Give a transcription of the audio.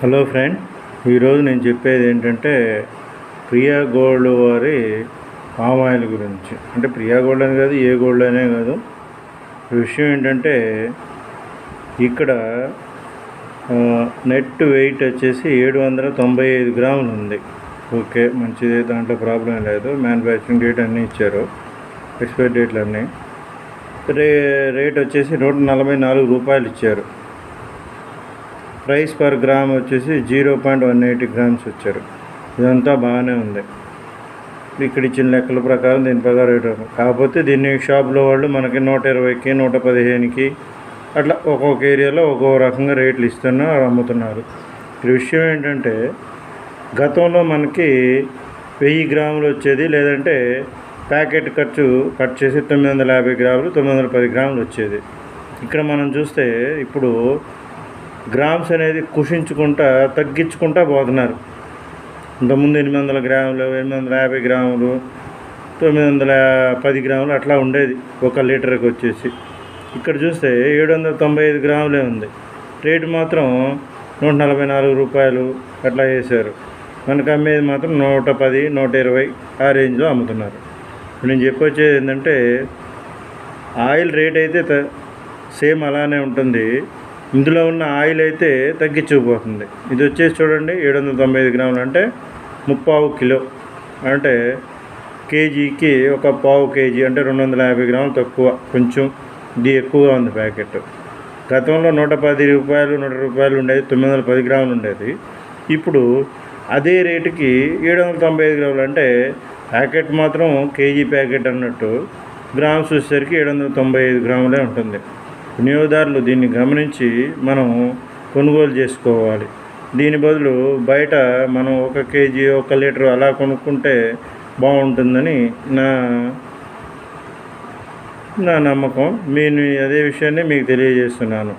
Hello friend, ఈరోజు నేను చెప్పేది ఏంటంటే ప్రియా గోల్డ్ వారి పామ్ ఆయిల్ గురించి. అంటే ప్రియా గోల్డ్ అని కాదు, ఏ గోల్డ్ అనే కాదు. విషయం ఏంటంటే ఇక్కడ నెట్ వెయిట్ వచ్చేసి 795 గ్రాములు ఉంది. ఓకే, మంచిది, దాంట్లో ప్రాబ్లం లేదు. మ్యానుఫ్యాక్చరింగ్ డేట్ అన్నీ ఇచ్చారు, ఎక్స్పైరీ డేట్లు అన్నీ. రేట్ వచ్చేసి 144 రూపాయలు ఇచ్చారు. ప్రైస్ పర్ గ్రామ్ వచ్చేసి 0.180 గ్రామ్స్ వచ్చారు. ఇదంతా బాగానే ఉంది. ఇక్కడ ఇచ్చిన లెక్కల ప్రకారం దీని ప్రకారం రేటు. కాకపోతే దీన్ని షాప్లో వాళ్ళు మనకి 120కి 115కి అట్లా ఒక్కొక్క ఏరియాలో ఒక్కొక్క రకంగా రేట్లు ఇస్తున్నారు, అమ్ముతున్నారు. ఈ విషయం ఏంటంటే గతంలో మనకి 1000 గ్రాములు వచ్చేది, లేదంటే ప్యాకెట్ ఖర్చు కట్ చేసి 950 గ్రాములు 910 గ్రాములు వచ్చేది. ఇక్కడ మనం చూస్తే ఇప్పుడు గ్రామ్స్ అనేది తగ్గించుకుంటా పోతున్నారు. ఇంతకుముందు 800 గ్రాములు 850 గ్రాములు 910 గ్రాములు అట్లా ఉండేది ఒక లీటర్కి వచ్చేసి. ఇక్కడ చూస్తే 795 గ్రాములే ఉంది. రేటు మాత్రం 144 రూపాయలు అట్లా వేశారు. మనకు అమ్మేది మాత్రం 110 120 ఆ రేంజ్లో అమ్ముతున్నారు. నేను చెప్పొచ్చేది ఏంటంటే ఆయిల్ రేట్ అయితే సేమ్ అలానే ఉంటుంది. ఇందులో ఉన్న ఆయిల్ అయితే తగ్గించుకుపోతుంది. ఇది వచ్చేసి చూడండి, 795 గ్రాములు అంటే 3/4 కిలో, అంటే కేజీకి ఒక 1/4 కేజీ అంటే 250 గ్రాములు తక్కువ. కొంచెం ఇది ఎక్కువగా ఉంది ప్యాకెట్. గతంలో 110 రూపాయలు 100 రూపాయలు ఉండేది, 910 గ్రాములు ఉండేది. ఇప్పుడు అదే రేటుకి 795 గ్రాములు, అంటే ప్యాకెట్ మాత్రం కేజీ ప్యాకెట్ అన్నట్టు గ్రామ్స్ వచ్చేసరికి 795 గ్రాములే ఉంటుంది. వినియోగదారులు దీన్ని గమనించి మనం కొనుగోలు చేసుకోవాలి. దీని బదులు బయట మనం 1 కేజీ 1 లీటర్ అలా కొనుక్కుంటే బాగుంటుందని నా నమ్మకం. అదే విషయాన్ని మీకు తెలియజేస్తున్నాను.